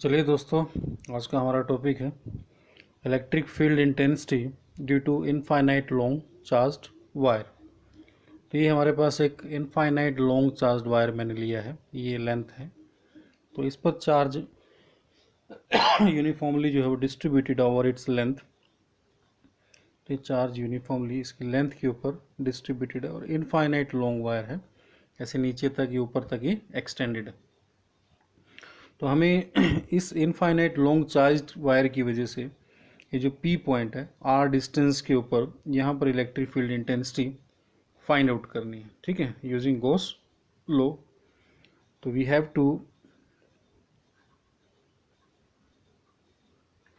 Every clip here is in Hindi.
चलिए दोस्तों, आज का हमारा टॉपिक है electric field intensity due to infinite long charged wire. तो ये हमारे पास एक इनफाइनाइट लॉन्ग चार्ज्ड वायर मैंने लिया है, ये लेंथ है। तो इस पर चार्ज यूनिफॉर्मली जो है वो डिस्ट्रीब्यूटेड ओवर इट्स लेंथ। तो ये चार्ज यूनिफॉर्मली इसकी लेंथ के ऊपर डिस्ट्रीब्यूटेड है और इनफाइनाइट लॉन्ग वायर है, ऐसे नीचे तक ये ऊपर तक ये एक्सटेंडेड है। तो हमें इस इनफाइनाइट लॉन्ग चार्ज्ड वायर की वजह से ये जो पी पॉइंट है आर डिस्टेंस के ऊपर, यहाँ पर electric field intensity find out करनी है। ठीक है, यूजिंग गॉस लॉ। तो we have to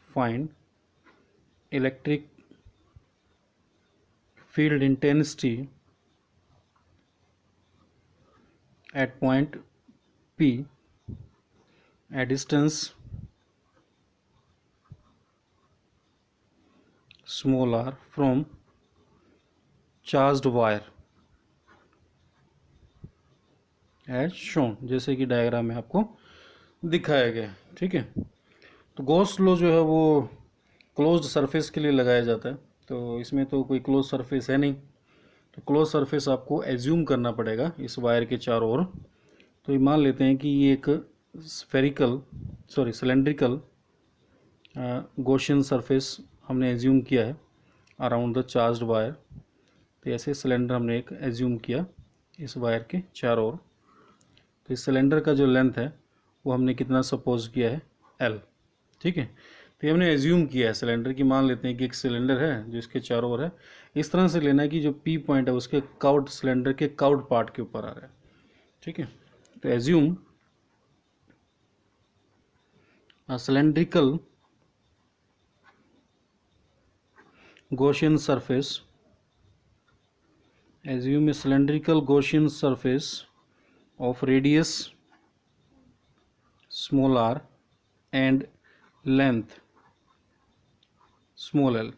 find electric field intensity at point P at distance small r from charged wire as shown, जैसे कि डायग्राम में आपको दिखाया गया है। ठीक है, तो गॉस लॉ जो है वो क्लोज्ड सरफेस के लिए लगाया जाता है। तो इसमें तो कोई क्लोज सरफेस है नहीं, तो क्लोज सरफेस आपको एज्यूम करना पड़ेगा इस वायर के चारों ओर। तो ये मान लेते हैं कि ये एक सिलेंड्रिकल गॉसियन सरफेस हमने एज्यूम किया है अराउंड द चार्ज्ड वायर। तो ऐसे सिलेंडर हमने एक एज्यूम किया इस वायर के चारों ओर। तो इस सिलेंडर का जो लेंथ है वो हमने कितना सपोज किया है, L। ठीक है, तो ये हमने एज्यूम किया है सिलेंडर की। मान लेते हैं कि एक सिलेंडर है जो इसके चारों ओर है। इस तरह से लेना है कि जो P पॉइंट है उसके काउड, सिलेंडर के काउड पार्ट के ऊपर आ रहा है। ठीक है, तो assume a cylindrical Gaussian surface, assume a cylindrical Gaussian surface of radius small r and length small l।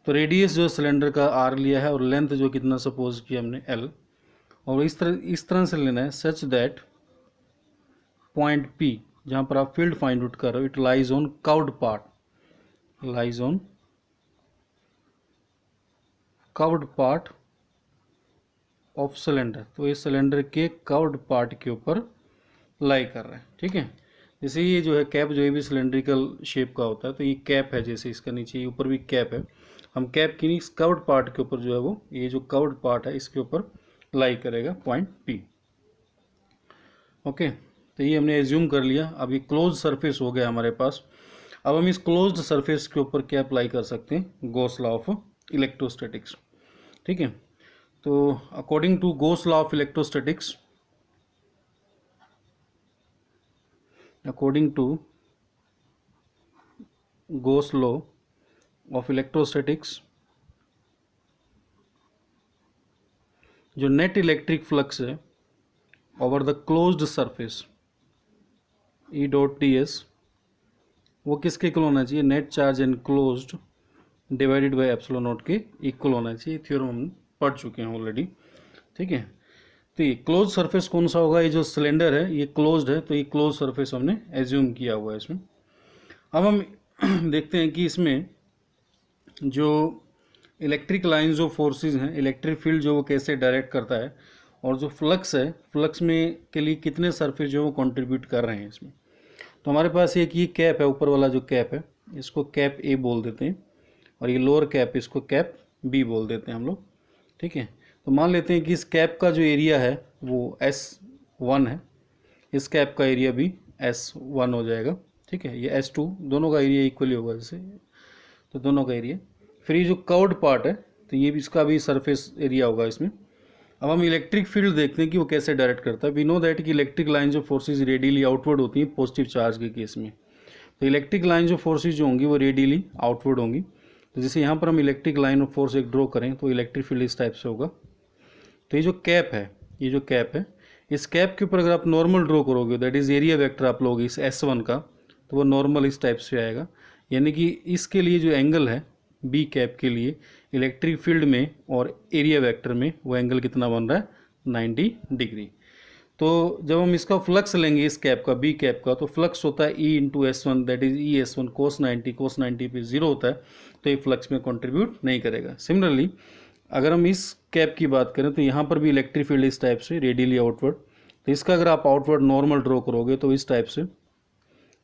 तो रेडियस जो सिलेंडर का r लिया है और लेंथ जो कितना सपोज किया हमने l, और इस तरह से लेना है सच दैट पॉइंट P जहाँ पर आप फील्ड फाइंड आउट कर रहे हो, it lies on cowed part, lies on cowed part of cylinder. तो ये सिलेंडर के काउड पार्ट के ऊपर लाई कर रहा है। ठीक है, जैसे ये जो है कैप, जो ये भी सिलेंड्रिकल शेप का होता है, तो ये कैप है, जैसे इसका नीचे ऊपर भी कैप है। हम कैप की इस काउड पार्ट के ऊपर जो है वो, ये जो काउड पार्ट है इसके ऊपर लाई करेगा पॉइंट P। ओके, तो ये हमने एज्यूम कर लिया। अब ये क्लोज सरफेस हो गया हमारे पास। अब हम इस क्लोज्ड सरफेस के ऊपर क्या अप्लाई कर सकते हैं, गॉस लॉ ऑफ इलेक्ट्रोस्टैटिक्स। ठीक है, तो according to Gauss law of electrostatics, according to Gauss law of electrostatics, जो नेट इलेक्ट्रिक फ्लक्स है over the closed surface E dot ds, वो किसके इक्वल होना चाहिए, net charge enclosed divided by epsilon naught के इक्वल होना चाहिए। थ्योरम हम पढ़ चुके हैं ऑलरेडी। ठीक है, तो ये क्लोज सरफेस कौन सा होगा, ये जो सिलेंडर है ये क्लोज्ड है, तो ये क्लोज सरफेस हमने एज्यूम किया हुआ है इसमें। अब हम देखते हैं कि इसमें जो इलेक्ट्रिक लाइंस जो फोर्सेस हैं, इलेक्ट्रिक फील्ड जो वो कैसे डायरेक्ट करता है, और जो फ्लक्स है, फ्लक्स में के लिए कितने सरफेस जो वो कंट्रीब्यूट कर रहे हैं इसमें। तो हमारे पास एक ये कैप है, ऊपर वाला जो कैप है इसको कैप A बोल देते हैं, और ये लोअर कैप इसको कैप B बोल देते हैं हम लोग। ठीक है, तो मान लेते हैं कि इस कैप का जो एरिया है वो S1 है, इस कैप का एरिया भी S1 हो जाएगा। ठीक है, ये S2, दोनों का एरिया इक्वली होगा जैसे, तो दोनों का एरिया। फिर ये जो कर्व्ड पार्ट है तो ये भी, इसका भी सरफेस एरिया होगा इसमें। अब हम इलेक्ट्रिक फील्ड देखते हैं कि वो कैसे डायरेक्ट करता है। वी नो दैट कि इलेक्ट्रिक लाइन जो फोर्सेज रेडियली आउटवर्ड होती हैं पॉजिटिव चार्ज के केस में, तो इलेक्ट्रिक लाइन जो फोर्सेज जो होंगी वो रेडियली आउटवर्ड होंगी। तो जैसे यहाँ पर हम इलेक्ट्रिक लाइन ऑफ फोर्स एक ड्रॉ करें तो इलेक्ट्रिक फील्ड इस टाइप से होगा। तो ये जो कैप है, ये जो कैप है, इस कैप के ऊपर अगर आप नॉर्मल ड्रॉ करोगे, दैट इज़ एरिया वेक्टर आप लोगे इस S1 का, तो वो नॉर्मल इस टाइप से आएगा। यानी कि इसके लिए जो एंगल है B कैप के लिए इलेक्ट्रिक फील्ड में और एरिया वेक्टर में, वो एंगल कितना बन रहा है, 90 डिग्री। तो जब हम इसका फ्लक्स लेंगे इस कैप का, बी कैप का, तो फ्लक्स होता है ई into S one, that is E S one cos 90, कोस 90 पे जीरो होता है, तो ये फ्लक्स में कंट्रीब्यूट नहीं करेगा। सिमिलरली अगर हम इस कैप की बात करें तो यहाँ पर भी इलेक्ट्रिक फील्ड इस टाइप से रेडियली आउटवर्ड, तो इसका अगर आप आउटवर्ड नॉर्मल ड्रॉ करोगे तो इस टाइप से,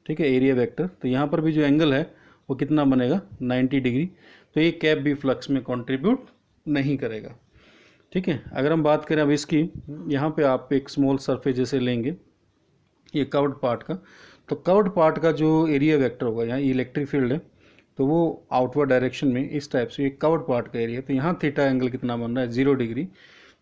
ठीक है, एरिया वेक्टर, तो यहाँ पर भी जो एंगल है वो कितना बनेगा 90 डिग्री, तो ये कैप भी फ्लक्स में कंट्रीब्यूट नहीं करेगा। ठीक है, अगर हम बात करें अब इसकी, यहाँ पे आप एक स्मॉल सरफेस जैसे लेंगे ये कर्व्ड पार्ट का, तो कर्व्ड पार्ट का जो एरिया वेक्टर होगा, यहाँ इलेक्ट्रिक फील्ड है तो वो आउटवर्ड डायरेक्शन में इस टाइप से, ये कर्व्ड पार्ट का एरिया, तो यहाँ थीटा एंगल कितना बन रहा है 0 डिग्री,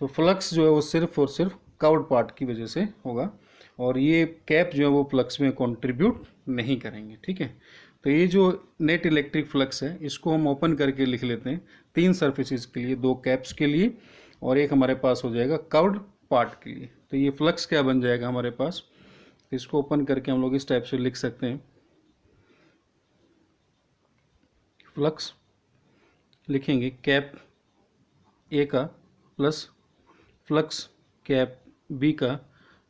तो फ्लक्स जो है वो सिर्फ और सिर्फ कर्व्ड पार्ट की वजह से होगा, और ये कैप जो है वो फ्लक्स में कंट्रीब्यूट नहीं करेंगे। ठीक है, तो ये जो नेट इलेक्ट्रिक फ्लक्स है इसको हम ओपन करके लिख लेते हैं 3 सर्फेसिस के लिए, 2 कैप्स के लिए और एक हमारे पास हो जाएगा कर्व्ड पार्ट के लिए। तो ये फ्लक्स क्या बन जाएगा हमारे पास, तो इसको ओपन करके हम लोग इस टाइप से लिख सकते हैं, फ्लक्स लिखेंगे कैप ए का प्लस फ्लक्स कैप बी का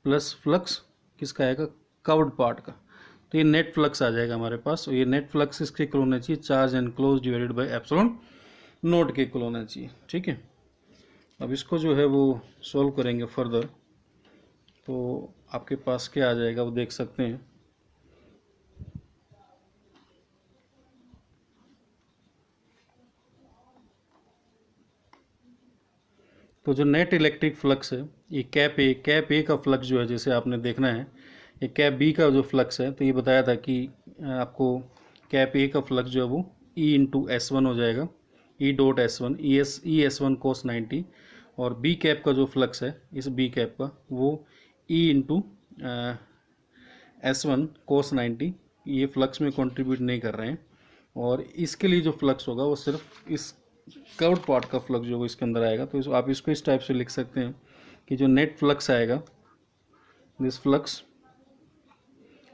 प्लस फ्लक्स किसका आएगा कर्व्ड पार्ट का, तो ये नेट फ्लक्स आ जाएगा हमारे पास। और ये नेट फ्लक्स इसके इक्वल होना चाहिए charge enclose divided by epsilon naught के इक्वल होना चाहिए। ठीक है, अब इसको जो है वो सॉल्व करेंगे फर्दर, तो आपके पास क्या आ जाएगा वो देख सकते हैं। तो जो नेट इलेक्ट्रिक फ्लक्स है ये कैप ए का फ्लक्स जो है, जैसे आपने देखना है ये कैप बी का जो फ्लक्स है, तो ये बताया था कि आपको कैप ए का फ्लक्स जो है वो ई इंटू एस वन हो जाएगा, E dot S one, E S one cos 90, और बी कैप का जो फ्लक्स है इस बी कैप का वो ई इंटू एस वन कोस 90, ये फ्लक्स में कंट्रीब्यूट नहीं कर रहे हैं। और इसके लिए जो फ्लक्स होगा वो सिर्फ इस कर्व्ड पार्ट का फ्लक्स जो इसके अंदर आएगा, तो आप इसको इस टाइप से लिख सकते हैं कि जो नेट फ्लक्स आएगा, this flux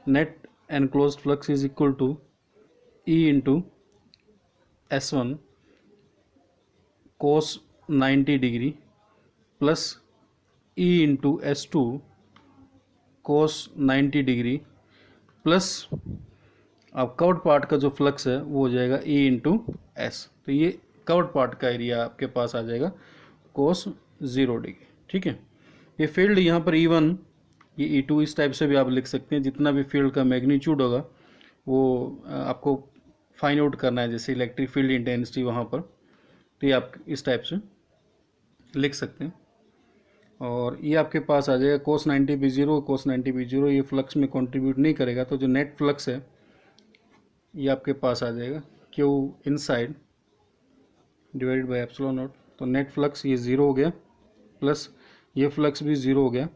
net enclosed flux is equal to E into S one cos 90 degree plus E into S two cos 90 degree plus अब कर्व्ड पार्ट का जो फ्लक्स है वो हो जाएगा ई इंटू एस, तो ये कर्व्ड पार्ट का एरिया आपके पास आ जाएगा कोस 0 डिग्री। ठीक है, ये फील्ड यहाँ पर E1 ये E2 इस टाइप से भी आप लिख सकते हैं, जितना भी फील्ड का मैग्नीट्यूड होगा वो आपको फाइंड आउट करना है, जैसे इलेक्ट्रिक फील्ड इंटेंसिटी वहाँ पर, तो ये आप इस टाइप से लिख सकते हैं। और ये आपके पास आ जाएगा कोस 90 भी 0, कोस 90 भी 0, ये फ्लक्स में कंट्रीब्यूट नहीं करेगा, तो जो नेट फ्लक्स है ये आपके पास आ जाएगा Q inside divided by epsilon naught, तो नेट फ्लक्स ये 0 हो गया प्लस ये फ्लक्स भी 0 हो गया,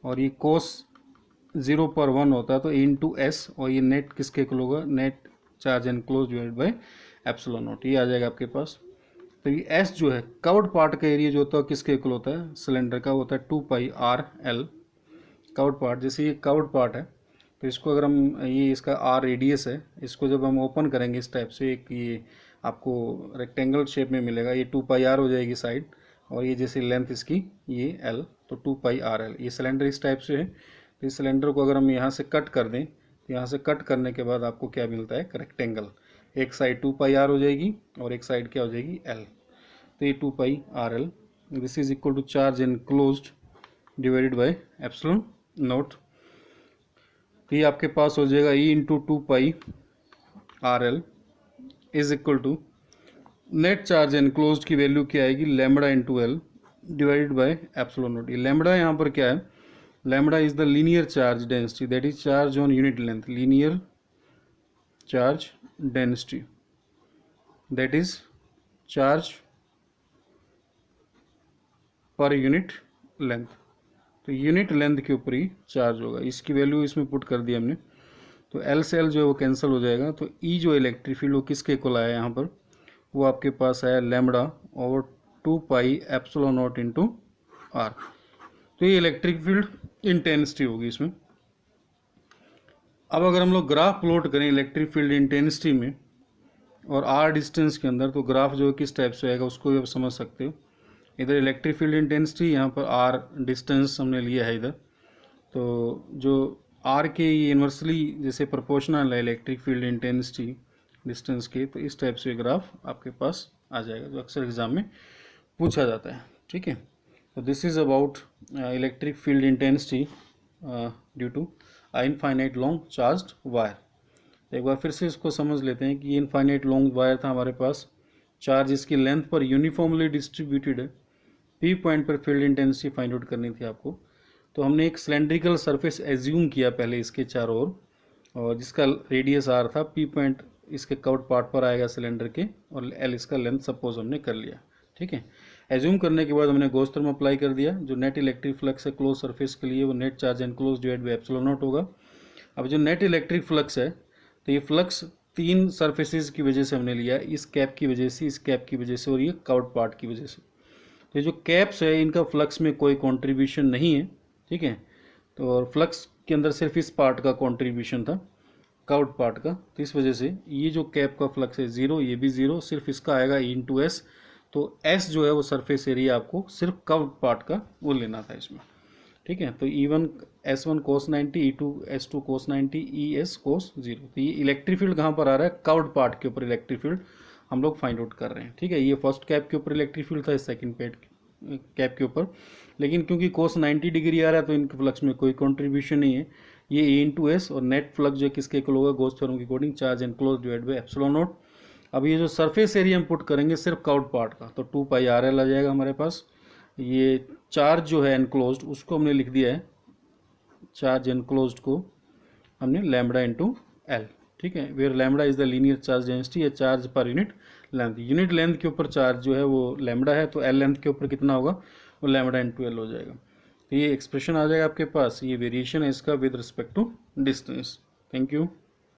और ये कोस 0 पर 1 होता है तो इंटू एस, और ये नेट किसके इक्वल होगा, net charge enclose divided by epsilon naught, ये आ जाएगा आपके पास। तो ये एस जो है कर्व्ड पार्ट का एरिया जो होता है किसके इक्वल होता है, सिलेंडर का होता है 2 pi R L curved part. जैसे ये कर्व्ड पार्ट है तो इसको अगर हम, ये इसका आर रेडियस है, इसको जब हम ओपन करेंगे इस टाइप से, एक ये आपको रेक्टेंगल शेप में मिलेगा, ये 2 पाई आर हो जाएगी साइड, और ये जैसे लेंथ इसकी ये एल, तो 2 पाई आर एल, ये सिलेंडर इस टाइप से है। तो इस सिलेंडर को अगर हम यहाँ से कट कर दें, तो यहाँ से कट करने के बाद आपको क्या मिलता है, रेक्टेंगल, एक साइड 2 पाई आर हो जाएगी और एक साइड क्या हो जाएगी एल, तो ये 2 pi R L, this is equal to charge enclosed divided by epsilon naught, तो ये आपके पास हो जाएगा E into 2 pi R L is equal to net charge enclosed की वैल्यू क्या आएगी, lambda into L divided by epsilon naught. ये लैम्बडा यहाँ पर क्या है, lambda is the linear charge density, that is charge on unit length, linear charge density that is charge पर यूनिट लेंथ, तो यूनिट लेंथ के ऊपर ही चार्ज होगा, इसकी वैल्यू इसमें पुट कर दी हमने, तो एल से एल जो है वो कैंसिल हो जाएगा, तो ई जो इलेक्ट्रिक फील्ड वो किसके इक्वल आया यहाँ पर, वो आपके पास आया lambda over 2 pi epsilon naught into R, तो ये इलेक्ट्रिक फील्ड इंटेंसिटी होगी इसमें। अब अगर हम लोग ग्राफ प्लॉट करें इलेक्ट्रिक फील्ड इंटेंसिटी में और आर डिस्टेंस के अंदर, तो ग्राफ जो है किस टाइप से आएगा उसको भी आप समझ सकते हो। इधर इलेक्ट्रिक फील्ड इंटेंसिटी, यहाँ पर आर डिस्टेंस हमने लिया है इधर, तो जो आर के इन्वर्सली जैसे प्रोपोर्शनल है इलेक्ट्रिक फील्ड इंटेंसिटी डिस्टेंस के, तो इस टाइप से ग्राफ आपके पास आ जाएगा जो अक्सर एग्जाम में पूछा जाता है। ठीक है, तो this is about electric field intensity due to infinite long charged wire. एक बार फिर से इसको समझ लेते हैं कि ये इनफाइनाइट लॉन्ग वायर था हमारे पास, चार्ज इसकी लेंथ पर यूनिफॉर्मली डिस्ट्रीब्यूटेड है, पी पॉइंट पर फील्ड इंटेंसिटी फाइंड आउट करनी थी आपको। तो हमने एक सिलेंड्रिकल सरफेस एज्यूम किया पहले इसके चारों ओर, और जिसका रेडियस आर था, पी पॉइंट इसके कर्व्ड पार्ट पर आएगा सिलेंडर के, और एल इसका लेंथ सपोज हमने कर लिया। ठीक है, एज्यूम करने के बाद हमने गॉस थ्योरम अप्लाई कर दिया। जो नेट इलेक्ट्रिक फ्लक्स है क्लोज सरफेस के लिए वो net charge enclose divide by epsilon not होगा। अब जो नेट इलेक्ट्रिक फ्लक्स है, तो ये फ्लक्स तीन सरफेसेस की वजह से हमने लिया, इस कैप की वजह से, इस कैप की वजह से, और ये कर्व्ड पार्ट की वजह से। तो ये जो कैप्स है इनका फ्लक्स में कोई कॉन्ट्रीब्यूशन नहीं है। ठीक है, तो और फ्लक्स के अंदर सिर्फ इस पार्ट का कॉन्ट्रीब्यूशन था, कर्व्ड पार्ट का, तो इस वजह से ये जो कैप का फ्लक्स है जीरो, ये भी जीरो, सिर्फ इसका आएगा ई इंटू एस। तो एस जो है वो सरफेस एरिया आपको सिर्फ कर्व्ड पार्ट का वो लेना था इसमें। ठीक है, तो E1 S1 cos 90, E2 S2 cos 90, ES cos 0। तो ये इलेक्ट्रिक फील्ड कहाँ पर आ रहा है, कर्व्ड पार्ट के ऊपर इलेक्ट्रिक फील्ड हम लोग फाइंड आउट कर रहे हैं। ठीक है, ये फर्स्ट कैप के ऊपर इलेक्ट्रिक फील्ड था, सेकंड कैप के ऊपर, लेकिन क्योंकि cos 90 डिग्री आ रहा है तो इनके फ्लक्स में कोई कंट्रीब्यूशन नहीं है। ये E इंटू एस, और नेट फ्लक्स जो किसके इक्वल होगा, गॉस थ्योरम के according charge enclose divide by epsilon not. अब ये जो सरफेस एरिया हम पुट करेंगे सिर्फ कर्व्ड पार्ट का, तो 2 पाई RL आ जाएगा हमारे पास। ये चार्ज जो है एनक्लोज्ड उसको हमने लिख दिया है, चार्ज एनक्लोज्ड को हमने लैम्बडा इंटू एल। ठीक है, where lambda is the linear charge density, या चार्ज पर यूनिट लेंथ के ऊपर चार्ज जो है वो लैम्बडा है, तो एल लेंथ के ऊपर कितना होगा, वो लैम्बडा इंटू एल हो जाएगा। तो ये एक्सप्रेशन आ जाएगा आपके पास, ये वेरिएशन है इसका with respect to distance. Thank you.